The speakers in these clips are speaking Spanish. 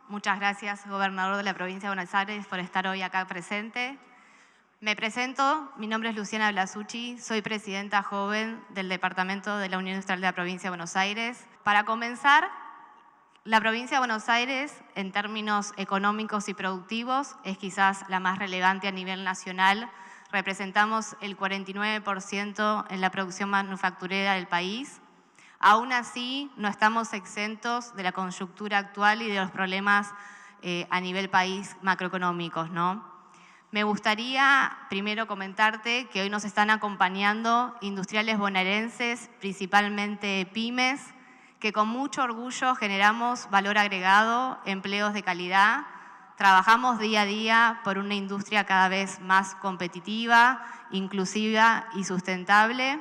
Muchas gracias, gobernador de la provincia de Buenos Aires, por estar hoy acá presente. Me presento, mi nombre es Luciana Blasucci, soy presidenta joven del Departamento de la Unión Industrial de la provincia de Buenos Aires. Para comenzar, la provincia de Buenos Aires, en términos económicos y productivos, es quizás la más relevante a nivel nacional. Representamos el 49% en la producción manufacturera del país. Aún así, no estamos exentos de la coyuntura actual y de los problemas a nivel país macroeconómicos, ¿no? Me gustaría primero comentarte que hoy nos están acompañando industriales bonaerenses, principalmente pymes, que con mucho orgullo generamos valor agregado, empleos de calidad, trabajamos día a día por una industria cada vez más competitiva, inclusiva y sustentable.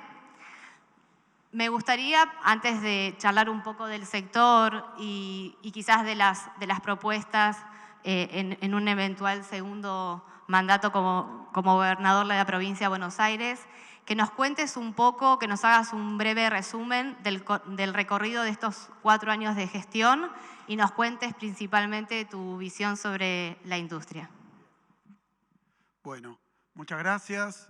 Me gustaría, antes de charlar un poco del sector y quizás de las propuestas en un eventual segundo mandato como gobernador de la provincia de Buenos Aires, que nos cuentes un poco, que nos hagas un breve resumen del recorrido de estos 4 años de gestión y nos cuentes principalmente tu visión sobre la industria. Bueno, muchas gracias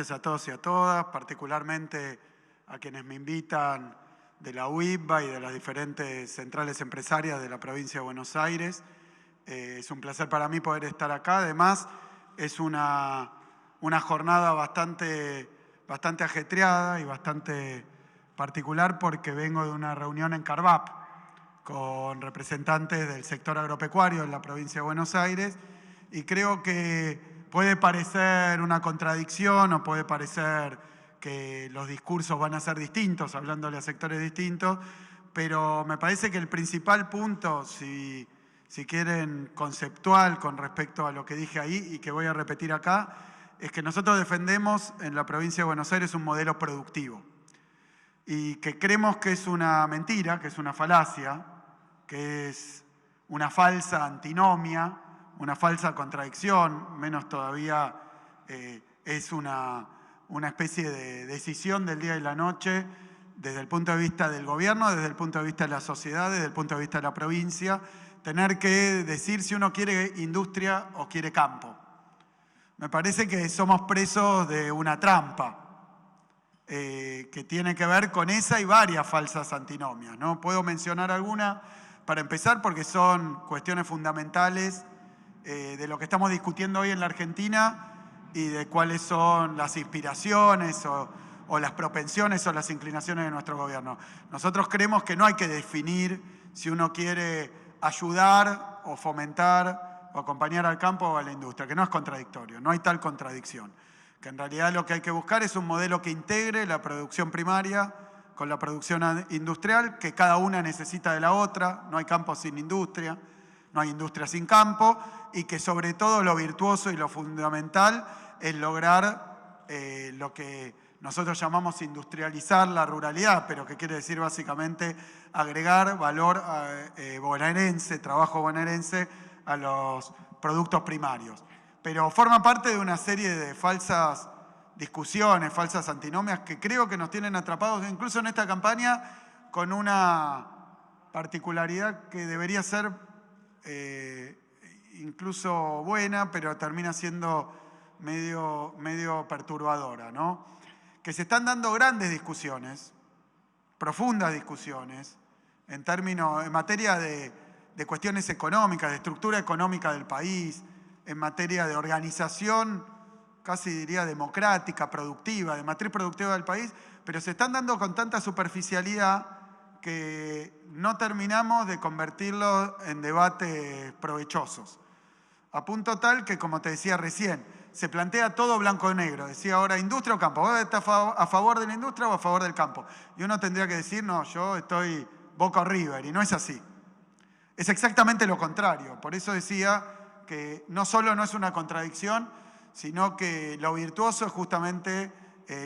a todos y a todas, particularmente a quienes me invitan de la UIPBA y de las diferentes centrales empresarias de la provincia de Buenos Aires. Es un placer para mí poder estar acá. Además, es una jornada bastante ajetreada y bastante particular porque vengo de una reunión en Carvap con representantes del sector agropecuario en la provincia de Buenos Aires y creo que puede parecer una contradicción o puede parecer que los discursos van a ser distintos, hablándole a sectores distintos, pero me parece que el principal punto, si quieren, conceptual con respecto a lo que dije ahí y que voy a repetir acá, es que nosotros defendemos en la provincia de Buenos Aires un modelo productivo y que creemos que es una mentira, que es una falacia, que es una falsa antinomia, una falsa contradicción, menos todavía es una especie de decisión del día y la noche desde el punto de vista del gobierno, desde el punto de vista de la sociedad, desde el punto de vista de la provincia, tener que decir si uno quiere industria o quiere campo. Me parece que somos presos de una trampa que tiene que ver con esa y varias falsas antinomias, ¿no? Puedo mencionar alguna para empezar porque son cuestiones fundamentales de lo que estamos discutiendo hoy en la Argentina y de cuáles son las inspiraciones o las propensiones o las inclinaciones de nuestro gobierno. Nosotros creemos que no hay que definir si uno quiere ayudar o fomentar o acompañar al campo o a la industria, que no es contradictorio, no hay tal contradicción. Que en realidad lo que hay que buscar es un modelo que integre la producción primaria con la producción industrial, que cada una necesita de la otra, no hay campo sin industria, no hay industria sin campo, y que sobre todo lo virtuoso y lo fundamental es lograr lo que nosotros llamamos industrializar la ruralidad, pero que quiere decir básicamente agregar valor bonaerense, trabajo bonaerense a los productos primarios. Pero forma parte de una serie de falsas discusiones, falsas antinomias que creo que nos tienen atrapados, incluso en esta campaña, con una particularidad que debería ser incluso buena, pero termina siendo medio perturbadora, ¿no? Que se están dando grandes discusiones, profundas discusiones, en materia de cuestiones económicas, de estructura económica del país, en materia de organización, casi diría democrática, productiva, de matriz productiva del país, pero se están dando con tanta superficialidad que no terminamos de convertirlo en debates provechosos. A punto tal que, como te decía recién, se plantea todo blanco y negro. Decía ahora, ¿industria o campo? ¿Vos estás a favor de la industria o a favor del campo? Y uno tendría que decir, no, yo estoy Boca o River, y no es así. Es exactamente lo contrario. Por eso decía que no solo no es una contradicción, sino que lo virtuoso es justamente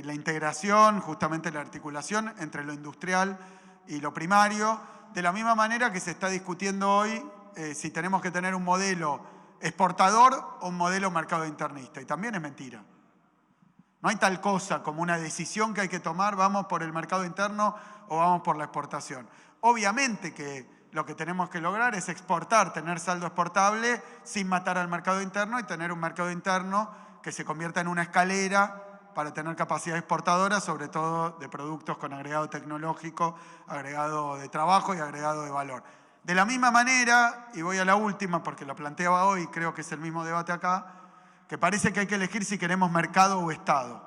la integración, justamente la articulación entre lo industrial y lo primario, de la misma manera que se está discutiendo hoy si tenemos que tener un modelo exportador o un modelo mercado internista. Y también es mentira. No hay tal cosa como una decisión que hay que tomar, vamos por el mercado interno o vamos por la exportación. Obviamente que lo que tenemos que lograr es exportar, tener saldo exportable sin matar al mercado interno y tener un mercado interno que se convierta en una escalera para tener capacidad exportadora, sobre todo de productos con agregado tecnológico, agregado de trabajo y agregado de valor. De la misma manera, y voy a la última porque lo planteaba hoy, creo que es el mismo debate acá, que parece que hay que elegir si queremos mercado o Estado.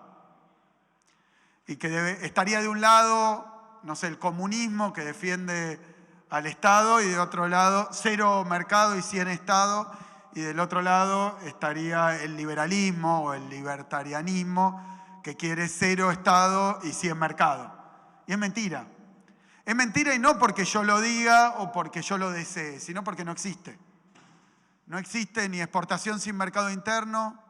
Y que estaría de un lado, no sé, el comunismo que defiende al Estado y de otro lado, cero mercado y 100 Estado, y del otro lado estaría el liberalismo o el libertarianismo que quiere 0 Estado y 100 mercado. Y es mentira. Es mentira y no porque yo lo diga o porque yo lo desee, sino porque no existe. No existe ni exportación sin mercado interno,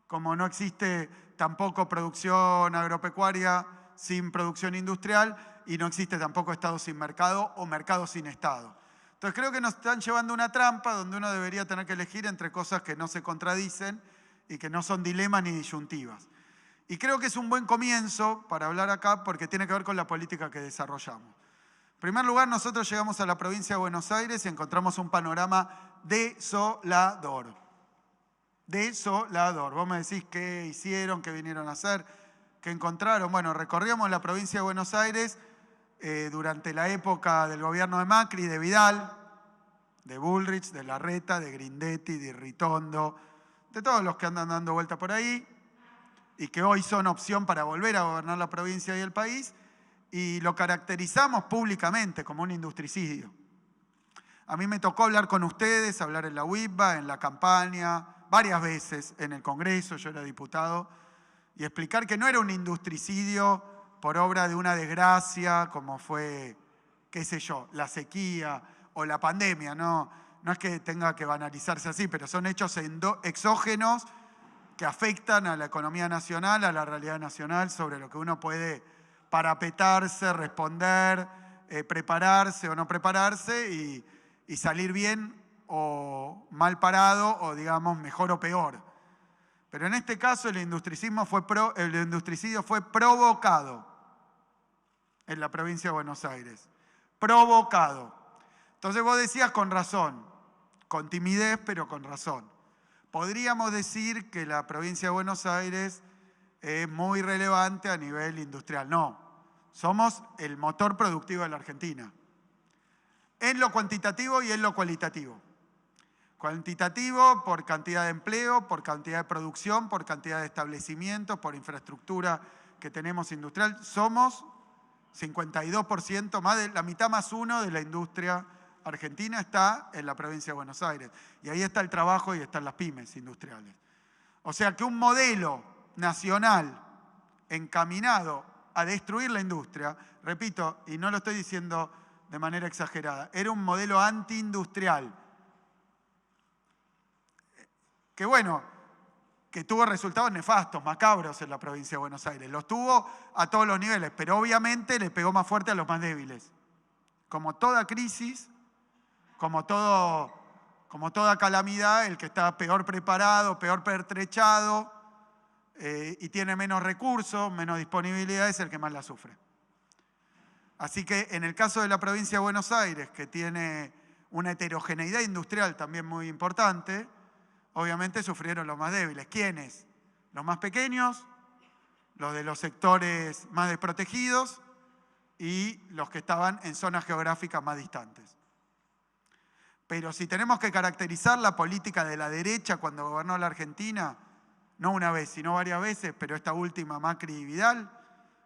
como no existe tampoco producción agropecuaria sin producción industrial y no existe tampoco Estado sin mercado o mercado sin Estado. Entonces creo que nos están llevando a una trampa donde uno debería tener que elegir entre cosas que no se contradicen y que no son dilemas ni disyuntivas. Y creo que es un buen comienzo para hablar acá porque tiene que ver con la política que desarrollamos. En primer lugar, nosotros llegamos a la provincia de Buenos Aires y encontramos un panorama desolador. Desolador. Vos me decís qué hicieron, qué vinieron a hacer, qué encontraron. Bueno, recorríamos la provincia de Buenos Aires durante la época del gobierno de Macri, de Vidal, de Bullrich, de Larreta, de Grindetti, de Ritondo, de todos los que andan dando vuelta por ahí y que hoy son opción para volver a gobernar la provincia y el país, y lo caracterizamos públicamente como un industricidio. A mí me tocó hablar con ustedes, hablar en la UIBA, en la campaña, varias veces en el Congreso, yo era diputado, y explicar que no era un industricidio por obra de una desgracia como fue, qué sé yo, la sequía o la pandemia. No es que tenga que banalizarse así, pero son hechos exógenos que afectan a la economía nacional, a la realidad nacional, sobre lo que uno puede parapetarse, responder, prepararse o no prepararse y salir bien o mal parado o, digamos, mejor o peor. Pero en este caso el industricidio fue provocado en la provincia de Buenos Aires. Provocado. Entonces vos decías con razón, con timidez, pero con razón. Podríamos decir que la provincia de Buenos Aires es muy relevante a nivel industrial. No, somos el motor productivo de la Argentina. En lo cuantitativo y en lo cualitativo. Cuantitativo por cantidad de empleo, por cantidad de producción, por cantidad de establecimientos, por infraestructura que tenemos industrial. Somos 52%, más de la mitad más uno de la industria argentina está en la provincia de Buenos Aires. Y ahí está el trabajo y están las pymes industriales. O sea que un modelo nacional encaminado a destruir la industria, repito, y no lo estoy diciendo de manera exagerada, era un modelo antiindustrial. Que bueno, que tuvo resultados nefastos, macabros en la provincia de Buenos Aires. Los tuvo a todos los niveles, pero obviamente le pegó más fuerte a los más débiles. Como toda crisis, como toda calamidad, el que está peor preparado, peor pertrechado y tiene menos recursos, menos disponibilidad, es el que más la sufre. Así que en el caso de la provincia de Buenos Aires, que tiene una heterogeneidad industrial también muy importante, obviamente sufrieron los más débiles. ¿Quiénes? Los más pequeños, los de los sectores más desprotegidos y los que estaban en zonas geográficas más distantes. Pero si tenemos que caracterizar la política de la derecha cuando gobernó la Argentina, no una vez, sino varias veces, pero esta última, Macri y Vidal,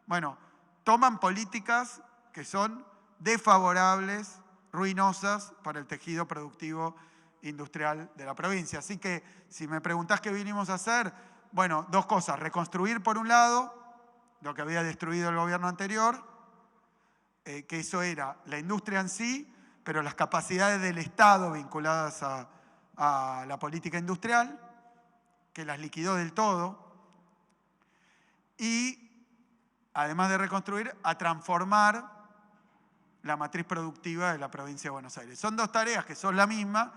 bueno, toman políticas que son desfavorables, ruinosas para el tejido productivo industrial de la provincia. Así que si me preguntás qué vinimos a hacer, bueno, dos cosas. Reconstruir por un lado lo que había destruido el gobierno anterior, que eso era la industria en sí, pero las capacidades del Estado vinculadas a la política industrial, que las liquidó del todo, y además de reconstruir, a transformar la matriz productiva de la provincia de Buenos Aires. Son dos tareas que son la misma,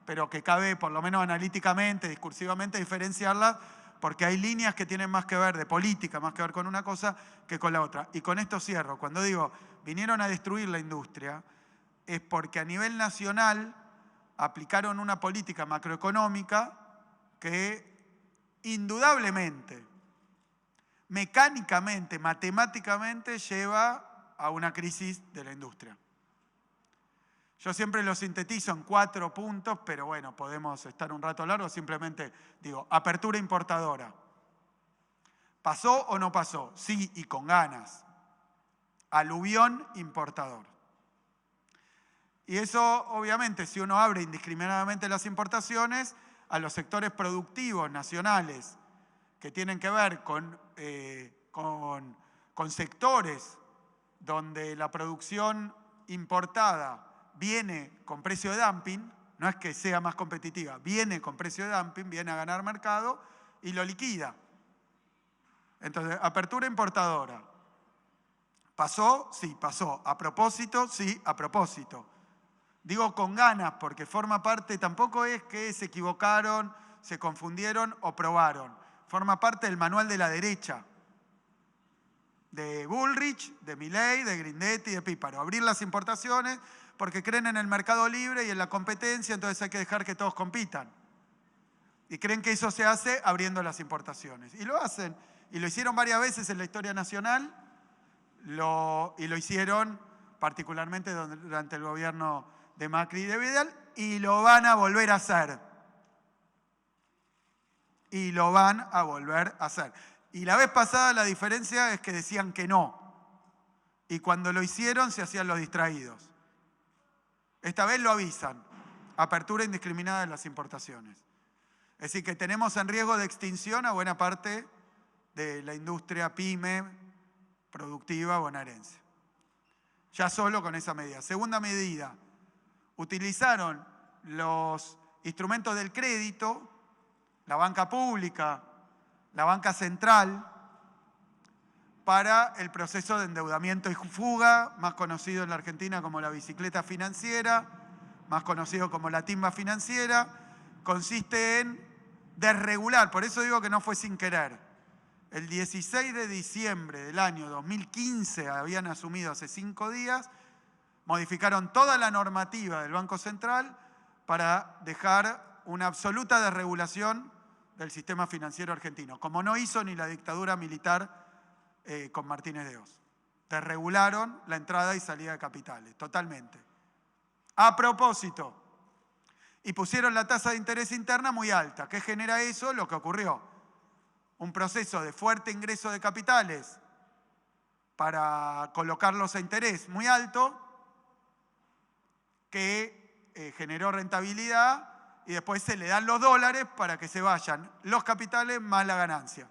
pero que cabe, por lo menos analíticamente, discursivamente, diferenciarlas, porque hay líneas que tienen más que ver de política, más que ver con una cosa que con la otra. Y con esto cierro. Cuando digo, vinieron a destruir la industria, es porque a nivel nacional aplicaron una política macroeconómica que indudablemente, mecánicamente, matemáticamente lleva a una crisis de la industria. Yo siempre lo sintetizo en 4 puntos, pero bueno, podemos estar un rato largo, simplemente digo, apertura importadora. ¿Pasó o no pasó? Sí, y con ganas. Aluvión importador. Y eso, obviamente, si uno abre indiscriminadamente las importaciones, a los sectores productivos nacionales que tienen que ver con sectores donde la producción importada viene con precio de dumping, no es que sea más competitiva, viene con precio de dumping, viene a ganar mercado y lo liquida. Entonces, apertura importadora. ¿Pasó? Sí, pasó. ¿A propósito? Sí, a propósito. Digo con ganas porque forma parte, tampoco es que se equivocaron, se confundieron o probaron. Forma parte del manual de la derecha. De Bullrich, de Milei, de Grindetti, de Píparo. Abrir las importaciones porque creen en el mercado libre y en la competencia, entonces hay que dejar que todos compitan. Y creen que eso se hace abriendo las importaciones. Y lo hacen. Y lo hicieron varias veces en la historia nacional y lo hicieron particularmente durante el gobierno de Macri y de Vidal y lo van a volver a hacer. Y lo van a volver a hacer. Y la vez pasada la diferencia es que decían que no. Y cuando lo hicieron se hacían los distraídos. Esta vez lo avisan. Apertura indiscriminada de las importaciones. Es decir, que tenemos en riesgo de extinción a buena parte de la industria pyme productiva bonaerense. Ya solo con esa medida. Segunda medida, utilizaron los instrumentos del crédito, la banca pública, la banca central, para el proceso de endeudamiento y fuga, más conocido en la Argentina como la bicicleta financiera, más conocido como la timba financiera, consiste en desregular, por eso digo que no fue sin querer. El 16 de diciembre del año 2015, habían asumido hace 5 días, modificaron toda la normativa del Banco Central para dejar una absoluta desregulación del sistema financiero argentino, como no hizo ni la dictadura militar con Martínez de Hoz. Desregularon la entrada y salida de capitales, totalmente. A propósito, y pusieron la tasa de interés interna muy alta. ¿Qué genera eso? Lo que ocurrió. Un proceso de fuerte ingreso de capitales para colocarlos a interés muy alto que generó rentabilidad y después se le dan los dólares para que se vayan los capitales más la ganancia.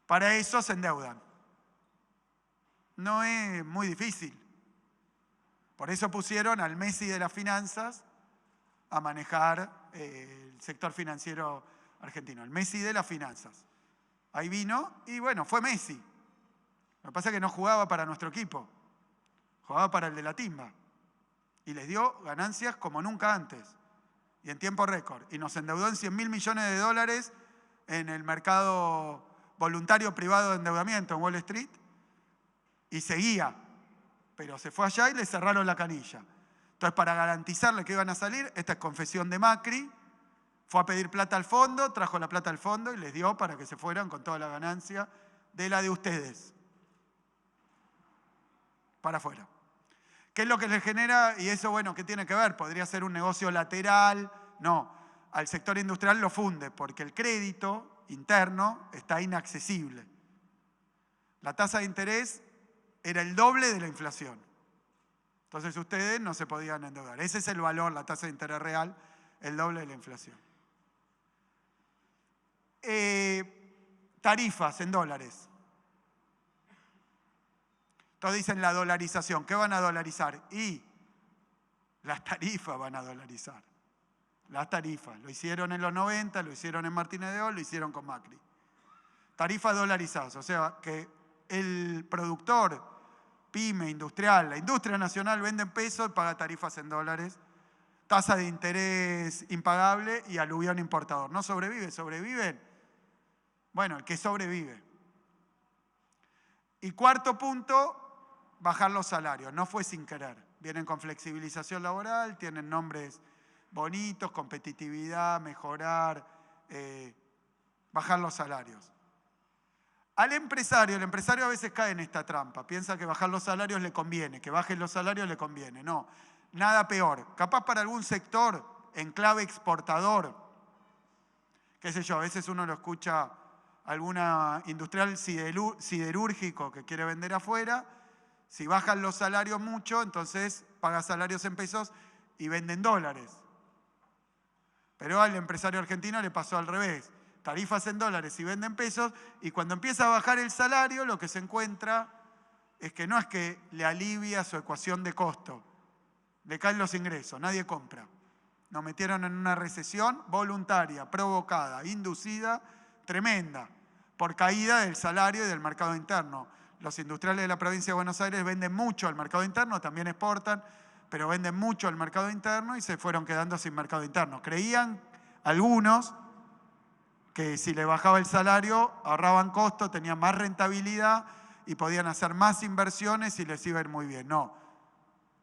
Para eso se endeudan. No es muy difícil. Por eso pusieron al Messi de las finanzas a manejar el sector financiero argentino. El Messi de las finanzas. Ahí vino y bueno, fue Messi. Lo que pasa es que no jugaba para nuestro equipo. Jugaba para el de la timba. Y les dio ganancias como nunca antes. Y en tiempo récord. Y nos endeudó en 100.000 millones de dólares en el mercado voluntario privado de endeudamiento en Wall Street. Y seguía. Pero se fue allá y le cerraron la canilla. Entonces, para garantizarle que iban a salir, esta es confesión de Macri, fue a pedir plata al fondo, trajo la plata al fondo y les dio para que se fueran con toda la ganancia de la de ustedes. Para afuera. ¿Qué es lo que les genera? Y eso, bueno, ¿qué tiene que ver? ¿Podría ser un negocio lateral? No. Al sector industrial lo funde porque el crédito interno está inaccesible. La tasa de interés era el doble de la inflación. Entonces ustedes no se podían endeudar. Ese es el valor, la tasa de interés real, el doble de la inflación. Tarifas en dólares. Todos dicen la dolarización. ¿Qué van a dolarizar? Y las tarifas van a dolarizar. Las tarifas. Lo hicieron en los 90, lo hicieron en Martínez de Hoz, lo hicieron con Macri. Tarifas dolarizadas. O sea, que el productor pyme, industrial, la industria nacional vende en pesos y paga tarifas en dólares. Tasa de interés impagable y aluvión importador. ¿No sobrevive? ¿Sobreviven? Bueno, el que sobrevive. Y cuarto punto, bajar los salarios. No fue sin querer. Vienen con flexibilización laboral, tienen nombres bonitos, competitividad, mejorar, bajar los salarios. El empresario a veces cae en esta trampa, piensa que bajar los salarios le conviene, que bajen los salarios le conviene. No, nada peor. Capaz para algún sector en clave exportador, qué sé yo, a veces uno lo escucha alguna industrial siderúrgico que quiere vender afuera, si bajan los salarios mucho, entonces paga salarios en pesos y venden dólares. Pero al empresario argentino le pasó al revés. Tarifas en dólares y venden pesos, y cuando empieza a bajar el salario, lo que se encuentra es que no es que le alivia su ecuación de costo, le caen los ingresos, nadie compra. Nos metieron en una recesión voluntaria, provocada, inducida, tremenda, por caída del salario y del mercado interno. Los industriales de la provincia de Buenos Aires venden mucho al mercado interno, también exportan, pero venden mucho al mercado interno y se fueron quedando sin mercado interno. Creían algunos que si le bajaba el salario, ahorraban costo, tenían más rentabilidad y podían hacer más inversiones y les iba a ir muy bien. No,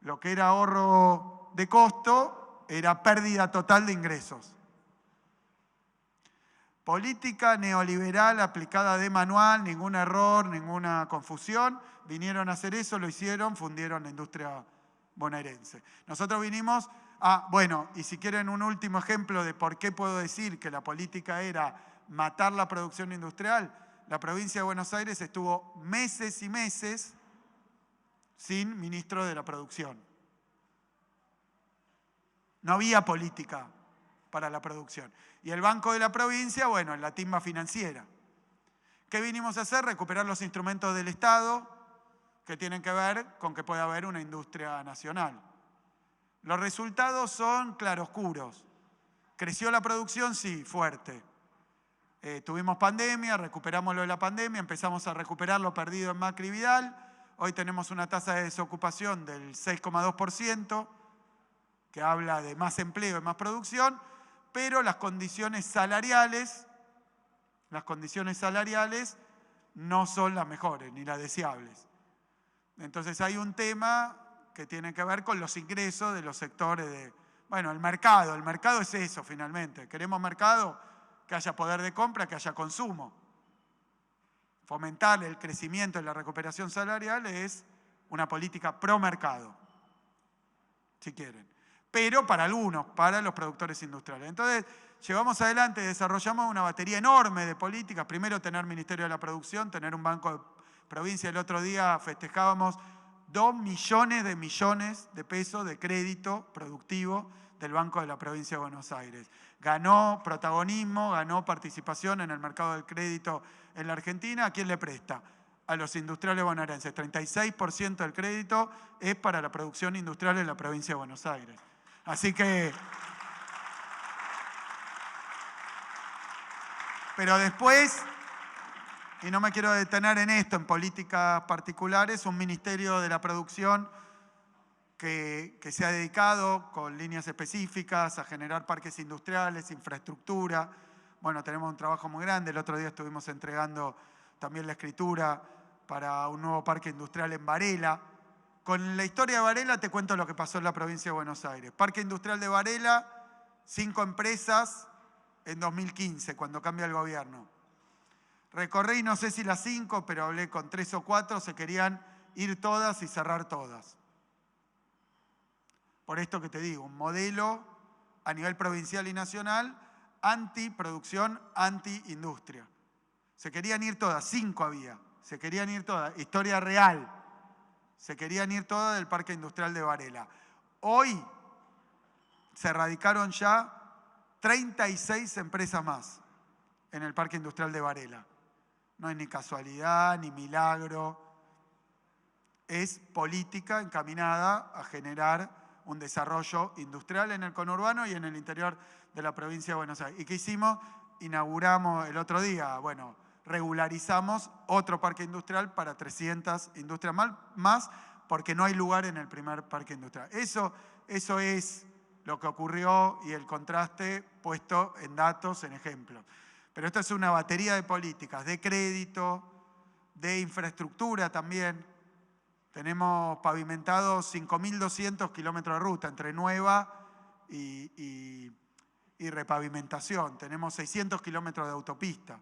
lo que era ahorro de costo era pérdida total de ingresos. Política neoliberal aplicada de manual, ningún error, ninguna confusión. Vinieron a hacer eso, lo hicieron, fundieron la industria bonaerense. Nosotros vinimos bueno, y si quieren un último ejemplo de por qué puedo decir que la política era matar la producción industrial, la provincia de Buenos Aires estuvo meses y meses sin ministro de la producción. No había política para la producción. Y el Banco de la Provincia, bueno, en la timba financiera. ¿Qué vinimos a hacer? Recuperar los instrumentos del Estado que tienen que ver con que pueda haber una industria nacional. Los resultados son claroscuros. ¿Creció la producción? Sí, fuerte. Tuvimos pandemia, recuperamos lo de la pandemia, empezamos a recuperar lo perdido en Macri y Vidal. Hoy tenemos una tasa de desocupación del 6,2%, que habla de más empleo y más producción, pero las condiciones salariales no son las mejores ni las deseables. Entonces hay un tema que tiene que ver con los ingresos de los sectores de... Bueno, el mercado es eso finalmente. Queremos mercado, que haya poder de compra, que haya consumo. Fomentar el crecimiento y la recuperación salarial es una política pro mercado, si quieren. Pero para algunos, para los productores industriales. Entonces, llevamos adelante, desarrollamos una batería enorme de políticas. Primero, tener Ministerio de la Producción, tener un banco de provincia. El otro día festejábamos 2 millones de pesos de crédito productivo del Banco de la Provincia de Buenos Aires. Ganó protagonismo, ganó participación en el mercado del crédito en la Argentina. ¿A quién le presta? A los industriales bonaerenses. 36% del crédito es para la producción industrial en la Provincia de Buenos Aires. Así que... Pero después... Y no me quiero detener en esto, en políticas particulares, un Ministerio de la Producción que se ha dedicado con líneas específicas a generar parques industriales, infraestructura. Bueno, tenemos un trabajo muy grande. El otro día estuvimos entregando también la escritura para un nuevo parque industrial en Varela. Con la historia de Varela te cuento lo que pasó en la provincia de Buenos Aires. Parque industrial de Varela, 5 empresas en 2015, cuando cambia el gobierno. Recorrí, no sé si las 5, pero hablé con 3 o 4, se querían ir todas y cerrar todas. Por esto que te digo, un modelo a nivel provincial y nacional, antiproducción, anti-industria. Se querían ir todas, 5 había, se querían ir todas, historia real, se querían ir todas del Parque Industrial de Varela. Hoy se radicaron ya 36 empresas más en el Parque Industrial de Varela. No es ni casualidad, ni milagro. Es política encaminada a generar un desarrollo industrial en el conurbano y en el interior de la provincia de Buenos Aires. ¿Y qué hicimos? Inauguramos el otro día, bueno, regularizamos otro parque industrial para 300 industrias más, porque no hay lugar en el primer parque industrial. Eso es lo que ocurrió y el contraste puesto en datos, en ejemplos. Pero esto es una batería de políticas, de crédito, de infraestructura también. Tenemos pavimentados 5.200 kilómetros de ruta entre nueva y repavimentación. Tenemos 600 kilómetros de autopista.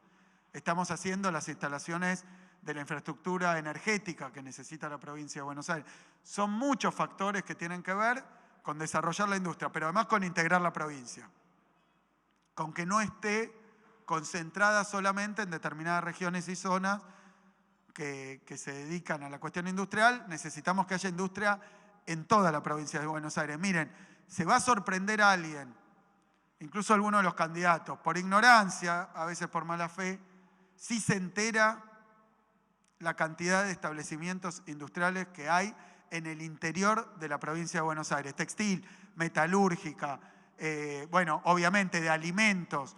Estamos haciendo las instalaciones de la infraestructura energética que necesita la provincia de Buenos Aires. Son muchos factores que tienen que ver con desarrollar la industria, pero además con integrar la provincia, con que no esté concentrada solamente en determinadas regiones y zonas que se dedican a la cuestión industrial. Necesitamos que haya industria en toda la provincia de Buenos Aires. Miren, se va a sorprender a alguien, incluso alguno de los candidatos, por ignorancia, a veces por mala fe, sí se entera la cantidad de establecimientos industriales que hay en el interior de la provincia de Buenos Aires. Textil, metalúrgica, bueno, obviamente de alimentos.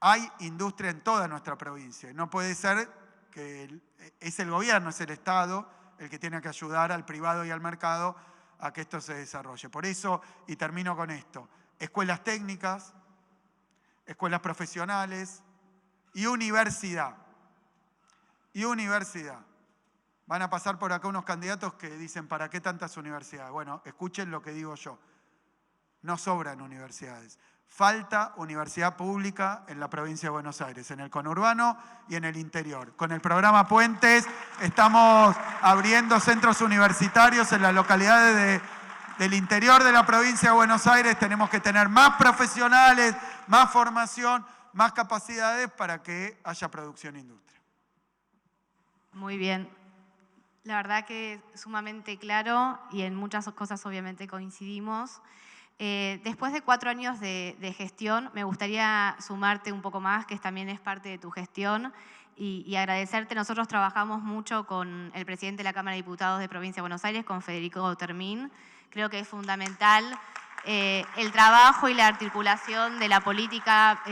Hay industria en toda nuestra provincia. No puede ser que es el gobierno, es el Estado el que tiene que ayudar al privado y al mercado a que esto se desarrolle. Por eso, y termino con esto, escuelas técnicas, escuelas profesionales y universidad. Y universidad. Van a pasar por acá unos candidatos que dicen, ¿para qué tantas universidades? Bueno, escuchen lo que digo yo. No sobran universidades. Falta universidad pública en la provincia de Buenos Aires, en el conurbano y en el interior. Con el programa Puentes estamos abriendo centros universitarios en las localidades del interior de la provincia de Buenos Aires. Tenemos que tener más profesionales, más formación, más capacidades para que haya producción e industria. Muy bien. La verdad que es sumamente claro y en muchas cosas obviamente coincidimos. Después de 4 años de gestión, me gustaría sumarte un poco más, que también es parte de tu gestión, y agradecerte. Nosotros trabajamos mucho con el presidente de la Cámara de Diputados de Provincia de Buenos Aires, con Federico Termín. Creo que es fundamental el trabajo y la articulación de la política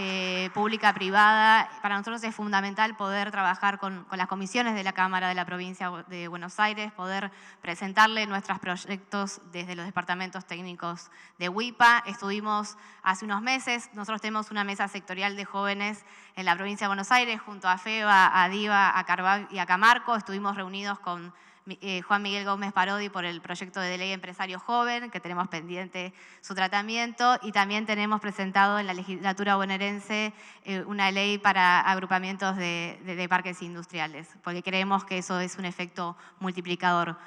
pública-privada. Para nosotros es fundamental poder trabajar con las comisiones de la Cámara de la Provincia de Buenos Aires, poder presentarle nuestros proyectos desde los departamentos técnicos de WIPA. Estuvimos hace unos meses, nosotros tenemos una mesa sectorial de jóvenes en la provincia de Buenos Aires, junto a FEBA, a DIVA, a Carvajal y a Camarco. Estuvimos reunidos con Juan Miguel Gómez Parodi por el proyecto de ley Empresario Joven, que tenemos pendiente su tratamiento, y también tenemos presentado en la legislatura bonaerense una ley para agrupamientos de parques industriales, porque creemos que eso es un efecto multiplicador.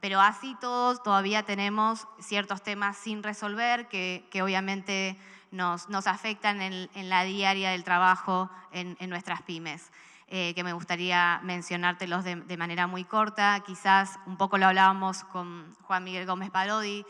Pero así todos todavía tenemos ciertos temas sin resolver que obviamente nos afectan en la diaria del trabajo en nuestras pymes. Que me gustaría mencionártelos de manera muy corta. Quizás un poco lo hablábamos con Juan Miguel Gómez Parodi,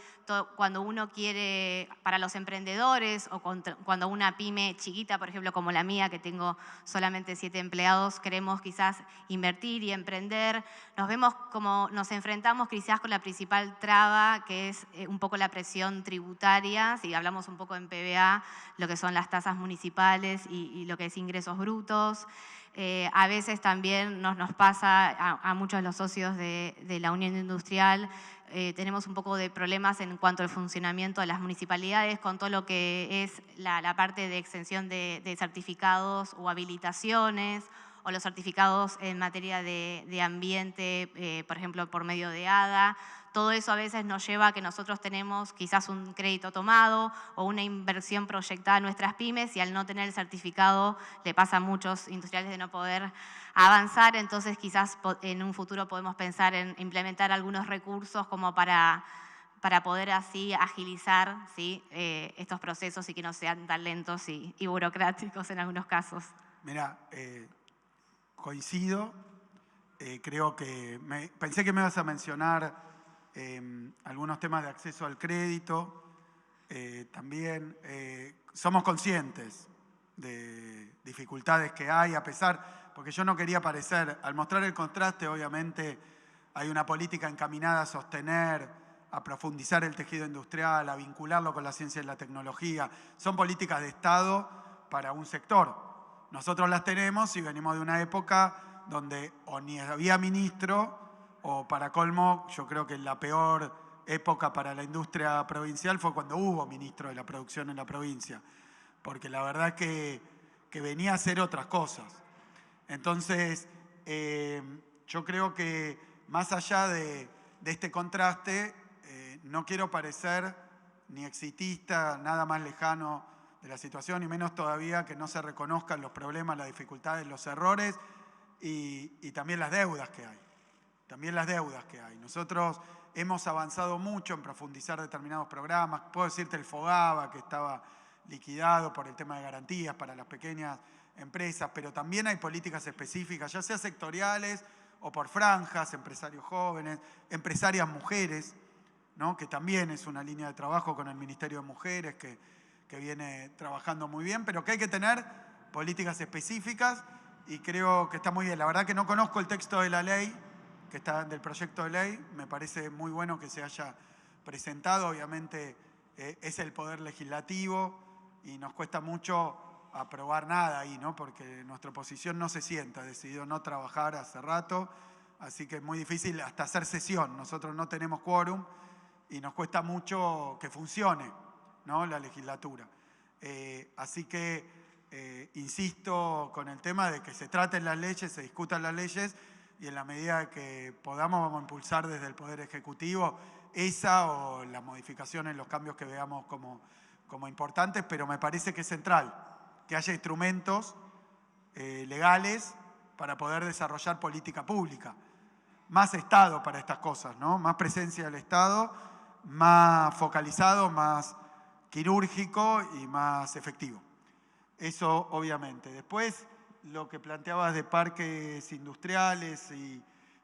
cuando uno quiere, para los emprendedores o cuando una pyme chiquita, por ejemplo, como la mía, que tengo solamente 7 empleados, queremos quizás invertir y emprender, nos vemos como nos enfrentamos quizás con la principal traba, que es un poco la presión tributaria, si hablamos un poco en PBA, lo que son las tasas municipales y lo que es ingresos brutos. A veces también nos pasa a muchos de los socios de la Unión Industrial, tenemos un poco de problemas en cuanto al funcionamiento de las municipalidades con todo lo que es la parte de extensión de certificados o habilitaciones, o los certificados en materia de ambiente, por ejemplo, por medio de ADA. Todo eso a veces nos lleva a que nosotros tenemos quizás un crédito tomado o una inversión proyectada en nuestras pymes, y al no tener el certificado le pasa a muchos industriales de no poder avanzar. Entonces quizás en un futuro podemos pensar en implementar algunos recursos como para poder así agilizar, ¿sí?, estos procesos y que no sean tan lentos y burocráticos en algunos casos. Mira, coincido. Creo que pensé que me ibas a mencionar algunos temas de acceso al crédito. También somos conscientes de dificultades que hay, a pesar, porque yo no quería parecer, al mostrar el contraste, obviamente hay una política encaminada a sostener, a profundizar el tejido industrial, a vincularlo con la ciencia y la tecnología. Son políticas de Estado para un sector. Nosotros las tenemos y venimos de una época donde o ni había ministro, o para colmo, yo creo que la peor época para la industria provincial fue cuando hubo ministro de la producción en la provincia, porque la verdad que venía a hacer otras cosas. Entonces, yo creo que más allá de de este contraste, no quiero parecer ni exitista, nada más lejano de la situación, y menos todavía que no se reconozcan los problemas, las dificultades, los errores y también las deudas que hay. También las deudas que hay. Nosotros hemos avanzado mucho en profundizar determinados programas. Puedo decirte el FOGABA, que estaba liquidado por el tema de garantías para las pequeñas empresas, pero también hay políticas específicas, ya sea sectoriales o por franjas, empresarios jóvenes, empresarias mujeres, ¿no? Que también es una línea de trabajo con el Ministerio de Mujeres que viene trabajando muy bien, pero que hay que tener políticas específicas y creo que está muy bien. La verdad que no conozco el texto de la ley, que está del proyecto de ley, me parece muy bueno que se haya presentado, obviamente es el Poder Legislativo y nos cuesta mucho aprobar nada ahí, ¿no? Porque nuestra oposición no se sienta, decidió no trabajar hace rato, así que es muy difícil hasta hacer sesión, nosotros no tenemos quórum y nos cuesta mucho que funcione, ¿no? La legislatura. Así que insisto con el tema de que se traten las leyes, se discutan las leyes y en la medida que podamos vamos a impulsar desde el Poder Ejecutivo esa o las modificaciones, los cambios que veamos como importantes, pero me parece que es central que haya instrumentos legales para poder desarrollar política pública. Más Estado para estas cosas, ¿no? Más presencia del Estado, más focalizado, más quirúrgico y más efectivo. Eso obviamente. Después, lo que planteabas de parques industriales y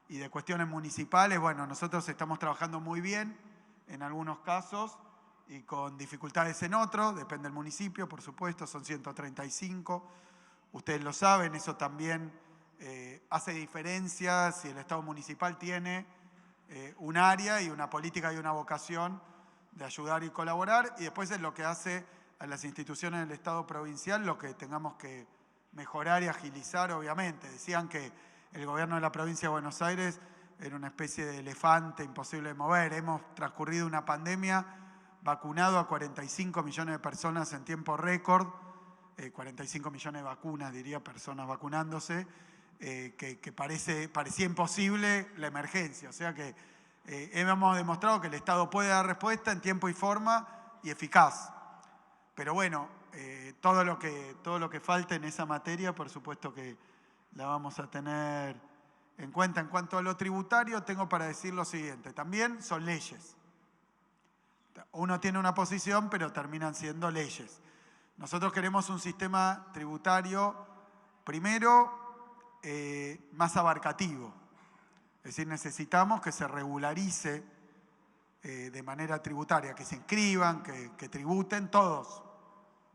de cuestiones municipales, bueno, nosotros estamos trabajando muy bien en algunos casos y con dificultades en otros, depende del municipio, por supuesto, son 135. Ustedes lo saben, eso también hace diferencia si el Estado municipal tiene un área y una política y una vocación de ayudar y colaborar, y después es lo que hace a las instituciones del Estado provincial, lo que tengamos que mejorar y agilizar, obviamente. Decían que el gobierno de la provincia de Buenos Aires era una especie de elefante imposible de mover. Hemos transcurrido una pandemia, vacunado a 45 millones de personas en tiempo récord, 45 millones de vacunas, diría, personas vacunándose, que parecía imposible la emergencia. O sea que hemos demostrado que el Estado puede dar respuesta en tiempo y forma y eficaz. Pero bueno, todo lo que falte en esa materia, por supuesto que la vamos a tener en cuenta. En cuanto a lo tributario, tengo para decir lo siguiente. También son leyes. Uno tiene una posición, pero terminan siendo leyes. Nosotros queremos un sistema tributario, primero, más abarcativo. Es decir, necesitamos que se regularice de manera tributaria, que se inscriban, que tributen todos.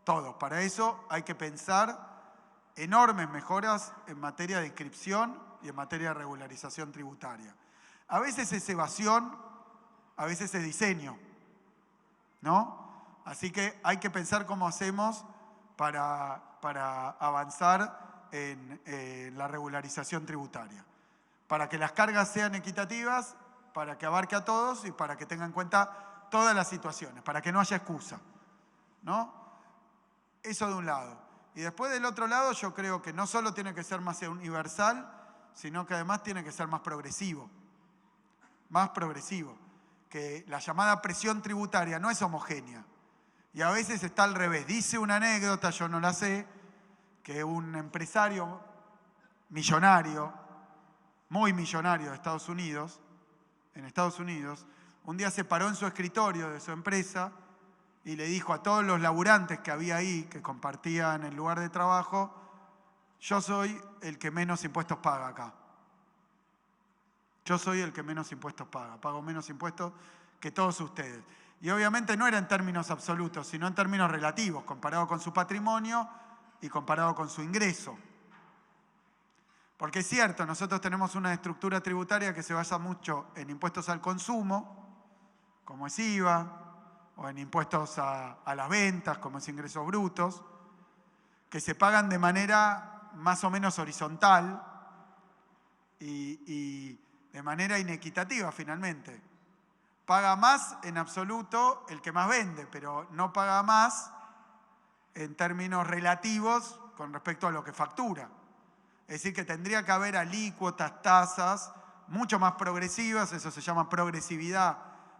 Todos. Para eso hay que pensar enormes mejoras en materia de inscripción y en materia de regularización tributaria. A veces es evasión, a veces es diseño, ¿no? Así que hay que pensar cómo hacemos para avanzar en la regularización tributaria. Para que las cargas sean equitativas, para que abarque a todos y para que tenga en cuenta todas las situaciones, para que no haya excusa, ¿no? Eso de un lado. Y después del otro lado yo creo que no solo tiene que ser más universal, sino que además tiene que ser más progresivo. Más progresivo. Que la llamada presión tributaria no es homogénea. Y a veces está al revés. Dice una anécdota, yo no la sé, que un empresario millonario, muy millonario de Estados Unidos, un día se paró en su escritorio de su empresa y le dijo a todos los laburantes que había ahí, que compartían el lugar de trabajo, yo soy el que menos impuestos paga acá. Yo soy el que menos impuestos paga. Pago menos impuestos que todos ustedes. Y obviamente no era en términos absolutos, sino en términos relativos, comparado con su patrimonio y comparado con su ingreso. Porque es cierto, nosotros tenemos una estructura tributaria que se basa mucho en impuestos al consumo, como es IVA, o en impuestos a las ventas, como es ingresos brutos, que se pagan de manera más o menos horizontal y de manera inequitativa finalmente. Paga más en absoluto el que más vende, pero no paga más en términos relativos con respecto a lo que factura. Es decir, que tendría que haber alícuotas, tasas mucho más progresivas, eso se llama progresividad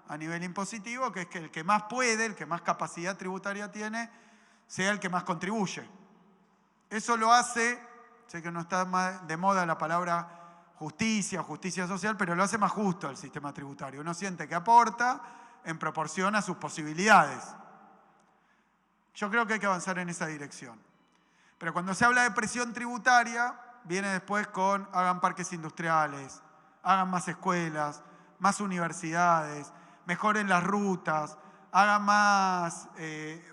a nivel impositivo, que es que el que más puede, el que más capacidad tributaria tiene, sea el que más contribuye. Eso lo hace, sé que no está de moda la palabra justicia o justicia social, pero lo hace más justo el sistema tributario. Uno siente que aporta en proporción a sus posibilidades. Yo creo que hay que avanzar en esa dirección. Pero cuando se habla de presión tributaria, viene después con hagan parques industriales, hagan más escuelas, más universidades, mejoren las rutas, hagan más,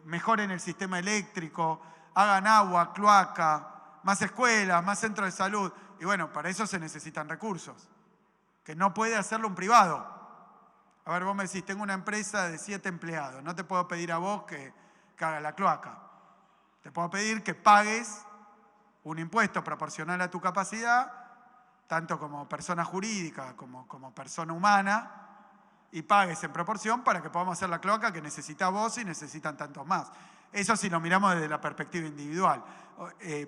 mejoren el sistema eléctrico, hagan agua, cloaca, más escuelas, más centros de salud. Y bueno, para eso se necesitan recursos, que no puede hacerlo un privado. A ver, vos me decís, tengo una empresa de 7 empleados, no te puedo pedir a vos que haga la cloaca. Te puedo pedir que pagues un impuesto proporcional a tu capacidad, tanto como persona jurídica como persona humana, y pagues en proporción para que podamos hacer la cloaca que necesitas vos y necesitan tantos más. Eso si lo miramos desde la perspectiva individual.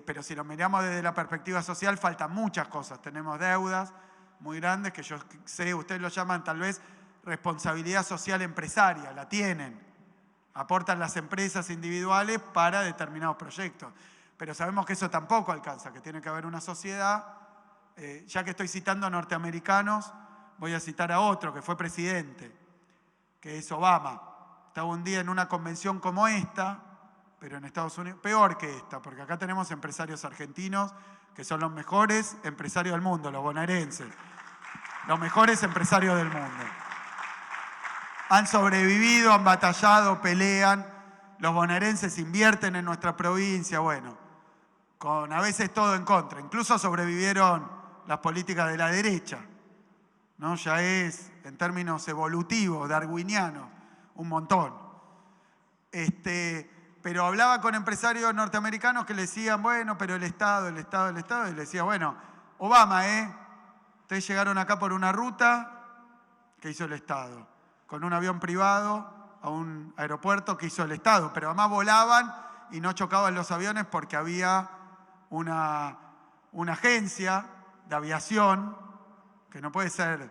Pero si lo miramos desde la perspectiva social, faltan muchas cosas. Tenemos deudas muy grandes que yo sé, ustedes lo llaman tal vez responsabilidad social empresaria, la tienen. Aportan las empresas individuales para determinados proyectos. Pero sabemos que eso tampoco alcanza, que tiene que haber una sociedad. Ya que estoy citando a norteamericanos, voy a citar a otro que fue presidente, que es Obama. Estaba un día en una convención como esta, pero en Estados Unidos, peor que esta, porque acá tenemos empresarios argentinos que son los mejores empresarios del mundo, los bonaerenses, los mejores empresarios del mundo. Han sobrevivido, han batallado, pelean. Los bonaerenses invierten en nuestra provincia, bueno, con a veces todo en contra. Incluso sobrevivieron las políticas de la derecha, ¿no? Ya es, en términos evolutivos, darwinianos, un montón. Pero hablaba con empresarios norteamericanos que le decían, bueno, pero el Estado, y le decía, bueno, Obama, ustedes llegaron acá por una ruta que hizo el Estado, con un avión privado a un aeropuerto que hizo el Estado, pero además volaban y no chocaban los aviones porque había una agencia de aviación que no puede ser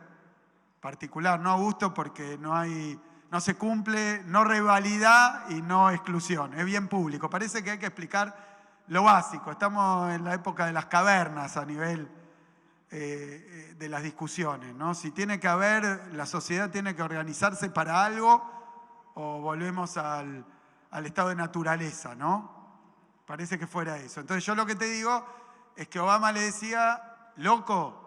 particular, no a gusto, porque no se cumple, no rivalidad y no exclusión, es bien público. Parece que hay que explicar lo básico, estamos en la época de las cavernas a nivel de las discusiones, ¿no? Si tiene que haber, la sociedad tiene que organizarse para algo o volvemos al estado de naturaleza, ¿no? Parece que fuera eso. Entonces yo lo que te digo es que Obama le decía, loco,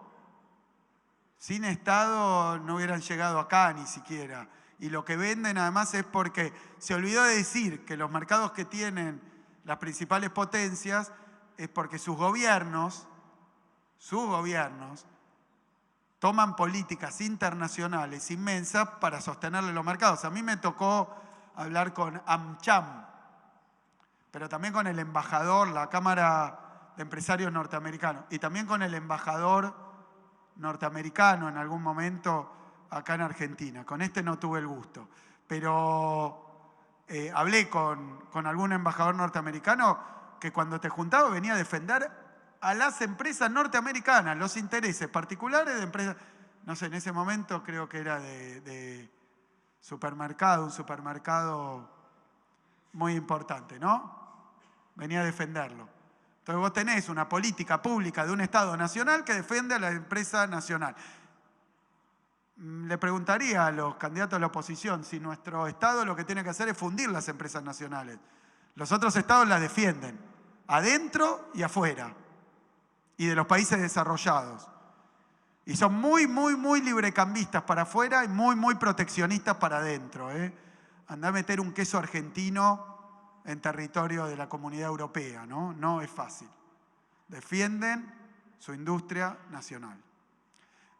sin Estado no hubieran llegado acá ni siquiera. Y lo que venden además es porque se olvidó de decir que los mercados que tienen las principales potencias es porque sus gobiernos toman políticas internacionales inmensas para sostenerle los mercados. A mí me tocó hablar con AmCham, pero también con el embajador, la Cámara de Empresarios Norteamericanos, y también con el embajador norteamericano en algún momento acá en Argentina. Con este no tuve el gusto, pero hablé con algún embajador norteamericano que cuando te juntaba venía a defender a las empresas norteamericanas, los intereses particulares de empresas, no sé, en ese momento creo que era de supermercado, un supermercado muy importante, ¿no? Venía a defenderlo. Entonces vos tenés una política pública de un Estado nacional que defiende a la empresa nacional. Le preguntaría a los candidatos de la oposición si nuestro Estado lo que tiene que hacer es fundir las empresas nacionales. Los otros Estados las defienden, adentro y afuera, y de los países desarrollados. Y son muy, muy, muy librecambistas para afuera y muy, muy proteccionistas para adentro. Andá a meter un queso argentino en territorio de la Comunidad Europea, ¿no? No es fácil. Defienden su industria nacional.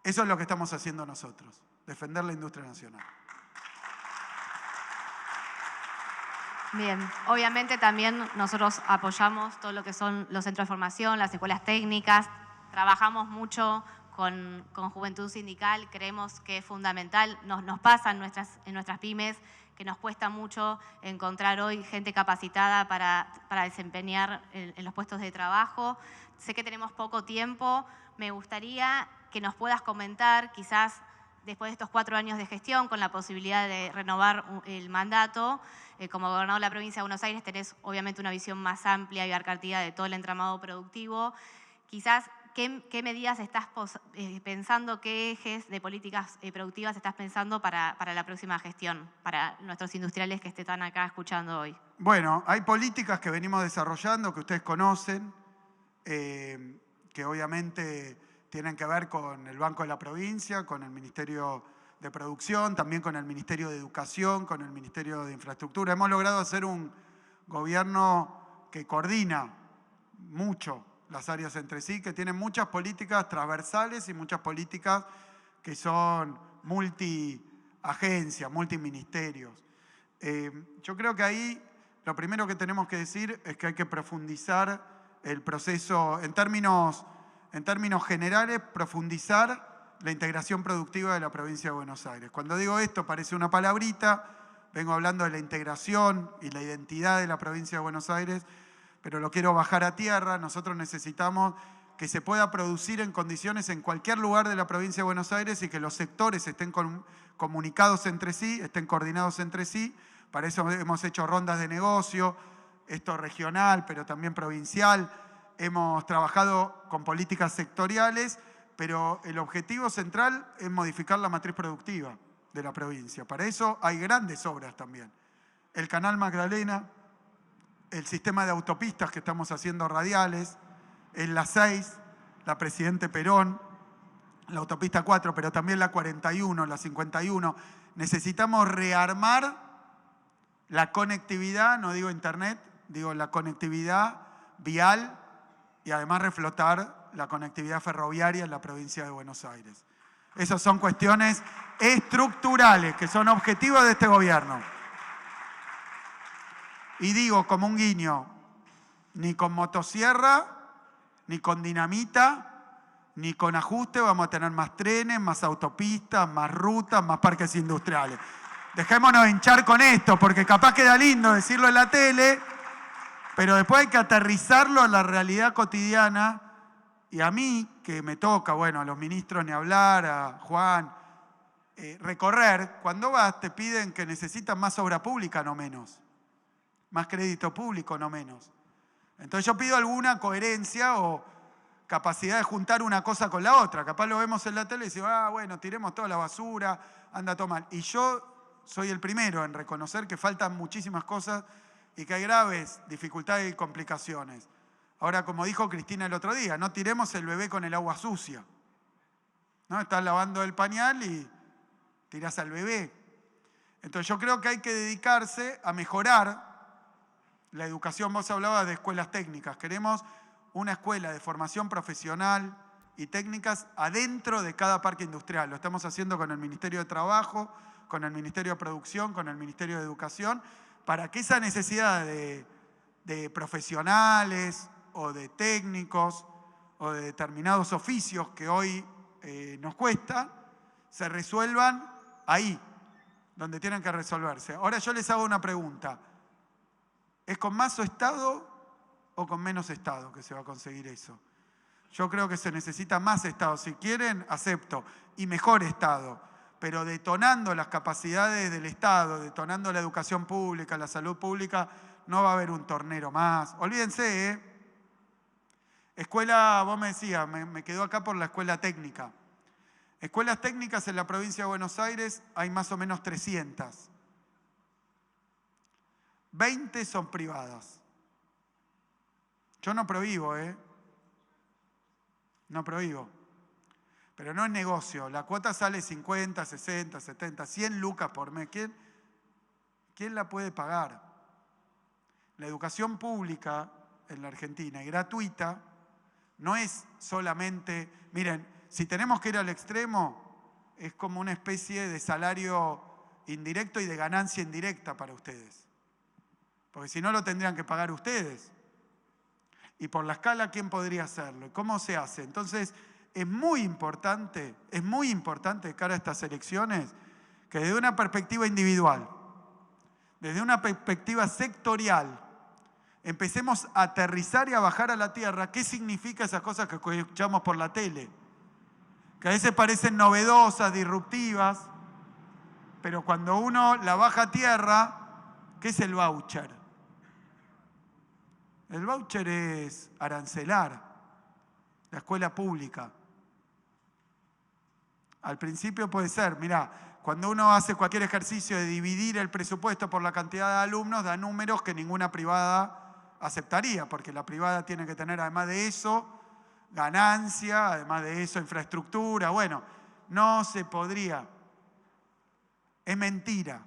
Eso es lo que estamos haciendo nosotros, defender la industria nacional. Bien, obviamente también nosotros apoyamos todo lo que son los centros de formación, las escuelas técnicas, trabajamos mucho con Juventud Sindical, creemos que es fundamental, nos pasa en nuestras pymes, que nos cuesta mucho encontrar hoy gente capacitada para desempeñar en los puestos de trabajo. Sé que tenemos poco tiempo, me gustaría que nos puedas comentar, quizás después de estos 4 años de gestión, con la posibilidad de renovar el mandato, como gobernador de la provincia de Buenos Aires tenés obviamente una visión más amplia y abarcativa de todo el entramado productivo. Quizás, ¿qué medidas estás pensando, qué ejes de políticas productivas estás pensando para la próxima gestión, para nuestros industriales que están acá escuchando hoy? Bueno, hay políticas que venimos desarrollando, que ustedes conocen, que obviamente tienen que ver con el Banco de la Provincia, con el Ministerio de Producción, también con el Ministerio de Educación, con el Ministerio de Infraestructura. Hemos logrado hacer un gobierno que coordina mucho las áreas entre sí, que tiene muchas políticas transversales y muchas políticas que son multiagencias, multiministerios. Yo creo que ahí lo primero que tenemos que decir es que hay que profundizar el proceso, en términos generales, profundizar la integración productiva de la provincia de Buenos Aires. Cuando digo esto parece una palabrita, vengo hablando de la integración y la identidad de la provincia de Buenos Aires, pero lo quiero bajar a tierra. Nosotros necesitamos que se pueda producir en condiciones en cualquier lugar de la provincia de Buenos Aires y que los sectores estén comunicados entre sí, estén coordinados entre sí. Para eso hemos hecho rondas de negocio, esto regional, pero también provincial. Hemos trabajado con políticas sectoriales, pero el objetivo central es modificar la matriz productiva de la provincia. Para eso hay grandes obras también. El Canal Magdalena, el sistema de autopistas que estamos haciendo radiales, en la 6, la Presidente Perón, la autopista 4, pero también la 41, la 51. Necesitamos rearmar la conectividad, no digo internet, digo la conectividad vial y además reflotar la conectividad ferroviaria en la provincia de Buenos Aires. Esas son cuestiones estructurales, que son objetivos de este gobierno. Y digo, como un guiño, ni con motosierra, ni con dinamita, ni con ajuste vamos a tener más trenes, más autopistas, más rutas, más parques industriales. Dejémonos hinchar con esto, porque capaz queda lindo decirlo en la tele, pero después hay que aterrizarlo a la realidad cotidiana. Y a mí, que me toca, bueno, a los ministros ni hablar, a Juan, recorrer, cuando vas te piden que necesitan más obra pública, no menos. Más crédito público, no menos. Entonces yo pido alguna coherencia o capacidad de juntar una cosa con la otra. Capaz lo vemos en la tele y decimos, bueno, tiremos toda la basura, anda todo mal. Y yo soy el primero en reconocer que faltan muchísimas cosas y que hay graves dificultades y complicaciones. Ahora, como dijo Cristina el otro día, no tiremos el bebé con el agua sucia. ¿No? Estás lavando el pañal y tirás al bebé. Entonces yo creo que hay que dedicarse a mejorar la educación. Vos hablabas de escuelas técnicas. Queremos una escuela de formación profesional y técnicas adentro de cada parque industrial. Lo estamos haciendo con el Ministerio de Trabajo, con el Ministerio de Producción, con el Ministerio de Educación, para que esa necesidad de profesionales o de técnicos o de determinados oficios que hoy nos cuesta, se resuelvan ahí, donde tienen que resolverse. Ahora yo les hago una pregunta. ¿Es con más Estado o con menos Estado que se va a conseguir eso? Yo creo que se necesita más Estado. Si quieren, acepto. Y mejor Estado. Pero detonando las capacidades del Estado, detonando la educación pública, la salud pública, no va a haber un tornero más. Olvídense, ¿eh? Escuela, vos me decías, me quedó acá por la escuela técnica. Escuelas técnicas en la provincia de Buenos Aires hay más o menos 300. 20 son privadas. Yo no prohíbo, No prohíbo. Pero no es negocio. La cuota sale 50, 60, 70, 100 lucas por mes. ¿Quién la puede pagar? La educación pública en la Argentina y gratuita no es solamente... Miren, si tenemos que ir al extremo, es como una especie de salario indirecto y de ganancia indirecta para ustedes. Porque si no lo tendrían que pagar ustedes. Y por la escala, ¿quién podría hacerlo? ¿Cómo se hace? Entonces, es muy importante de cara a estas elecciones, que desde una perspectiva individual, desde una perspectiva sectorial, empecemos a aterrizar y a bajar a la tierra qué significa esas cosas que escuchamos por la tele. que a veces parecen novedosas, disruptivas, pero cuando uno la baja a tierra, ¿qué es el voucher? El voucher es arancelar la escuela pública. Al principio puede ser, mirá, cuando uno hace cualquier ejercicio de dividir el presupuesto por la cantidad de alumnos, da números que ninguna privada aceptaría, porque la privada tiene que tener, además de eso, ganancia, además de eso, infraestructura. Bueno, no se podría. Es mentira.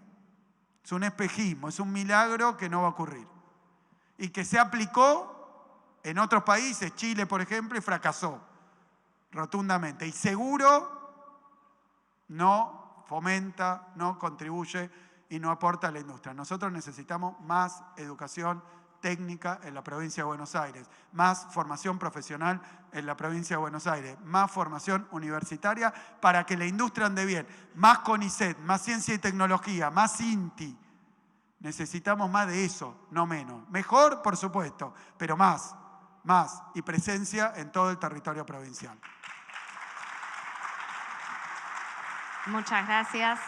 Es un espejismo, es un milagro que no va a ocurrir. Y que se aplicó en otros países, Chile, por ejemplo, y fracasó rotundamente. Y seguro no fomenta, no contribuye y no aporta a la industria. Nosotros necesitamos más educación técnica en la provincia de Buenos Aires, más formación profesional en la provincia de Buenos Aires, más formación universitaria para que la industria ande bien, más CONICET, más ciencia y tecnología, más INTI. Necesitamos más de eso, no menos. Mejor, por supuesto, pero más, y presencia en todo el territorio provincial. Muchas gracias.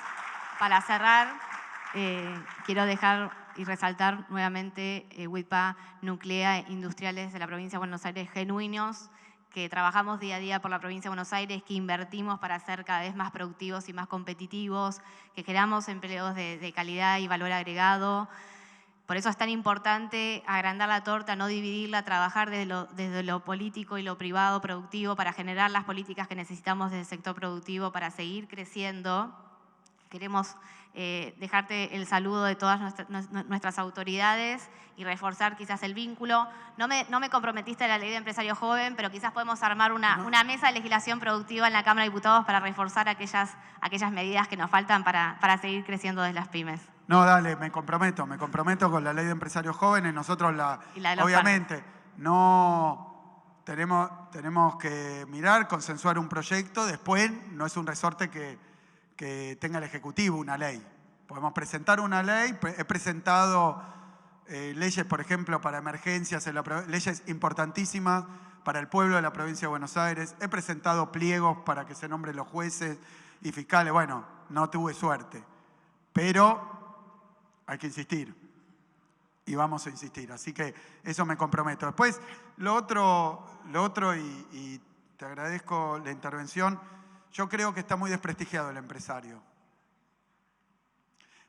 Para cerrar, quiero dejar y resaltar nuevamente WIPA Nuclea Industriales de la provincia de Buenos Aires genuinos, que trabajamos día a día por la provincia de Buenos Aires, que invertimos para ser cada vez más productivos y más competitivos, que generamos empleos de calidad y valor agregado. Por eso es tan importante agrandar la torta, no dividirla, trabajar desde lo político y lo privado productivo para generar las políticas que necesitamos desde el sector productivo para seguir creciendo. Queremos dejarte el saludo de todas nuestras autoridades y reforzar quizás el vínculo. No me comprometiste a la ley de empresario joven, pero quizás podemos armar una mesa de legislación productiva en la Cámara de Diputados para reforzar aquellas medidas que nos faltan para seguir creciendo desde las pymes. No, dale, me comprometo con la ley de empresarios jóvenes. Nosotros obviamente, no tenemos que mirar, consensuar un proyecto, después no es un resorte que tenga el Ejecutivo una ley. Podemos presentar una ley, he presentado leyes, por ejemplo, para emergencias, leyes importantísimas para el pueblo de la provincia de Buenos Aires, he presentado pliegos para que se nombren los jueces y fiscales. Bueno, no tuve suerte, pero hay que insistir y vamos a insistir, así que eso me comprometo. Después, lo otro y te agradezco la intervención. Yo creo que está muy desprestigiado el empresario.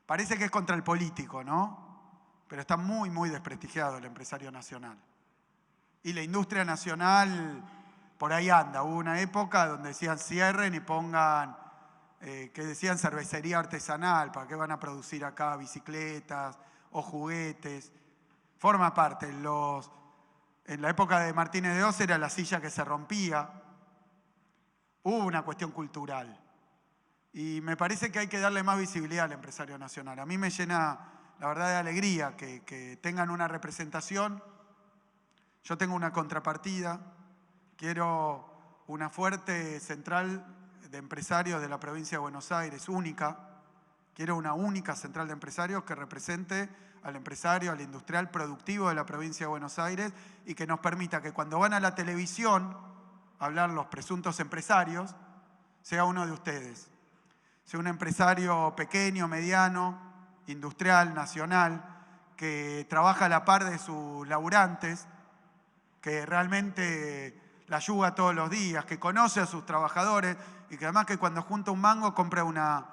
Parece que es contra el político, ¿no? Pero está muy, muy desprestigiado el empresario nacional. Y la industria nacional por ahí anda. Hubo una época donde decían cierren y pongan, que decían cervecería artesanal, ¿para qué van a producir acá bicicletas o juguetes? Forma parte. En la época de Martínez de Oz era la silla que se rompía. Hubo una cuestión cultural y me parece que hay que darle más visibilidad al empresario nacional. A mí me llena, la verdad, de alegría que tengan una representación. Yo tengo una contrapartida, quiero una fuerte central de empresarios de la provincia de Buenos Aires, única. Quiero una única central de empresarios que represente al empresario, al industrial productivo de la provincia de Buenos Aires y que nos permita que cuando van a la televisión hablar los presuntos empresarios, sea uno de ustedes. Sea un empresario pequeño, mediano, industrial, nacional, que trabaja a la par de sus laburantes, que realmente la ayuda todos los días, que conoce a sus trabajadores y que además que cuando junta un mango compra una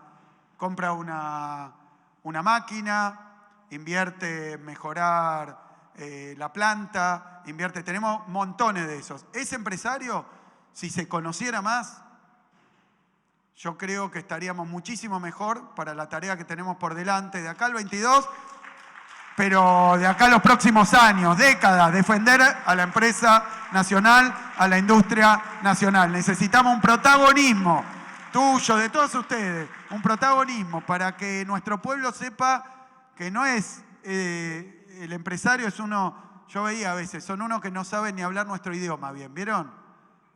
máquina, invierte en mejorar la planta, tenemos montones de esos. Ese empresario, si se conociera más, yo creo que estaríamos muchísimo mejor para la tarea que tenemos por delante de acá al 22, pero de acá a los próximos años, décadas, defender a la empresa nacional, a la industria nacional. Necesitamos un protagonismo tuyo, de todos ustedes, un protagonismo para que nuestro pueblo sepa que no es, el empresario es uno, yo veía a veces, son unos que no saben ni hablar nuestro idioma bien, ¿vieron?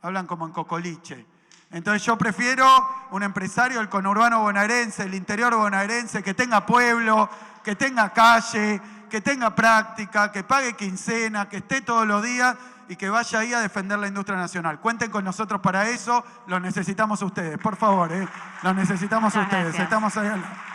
Hablan como en cocoliche. Entonces yo prefiero un empresario del conurbano bonaerense, el interior bonaerense, que tenga pueblo, que tenga calle, que tenga práctica, que pague quincena, que esté todos los días y que vaya ahí a defender la industria nacional. Cuenten con nosotros para eso, los necesitamos a ustedes, por favor, los necesitamos a ustedes. Gracias. Estamos ahí al lado.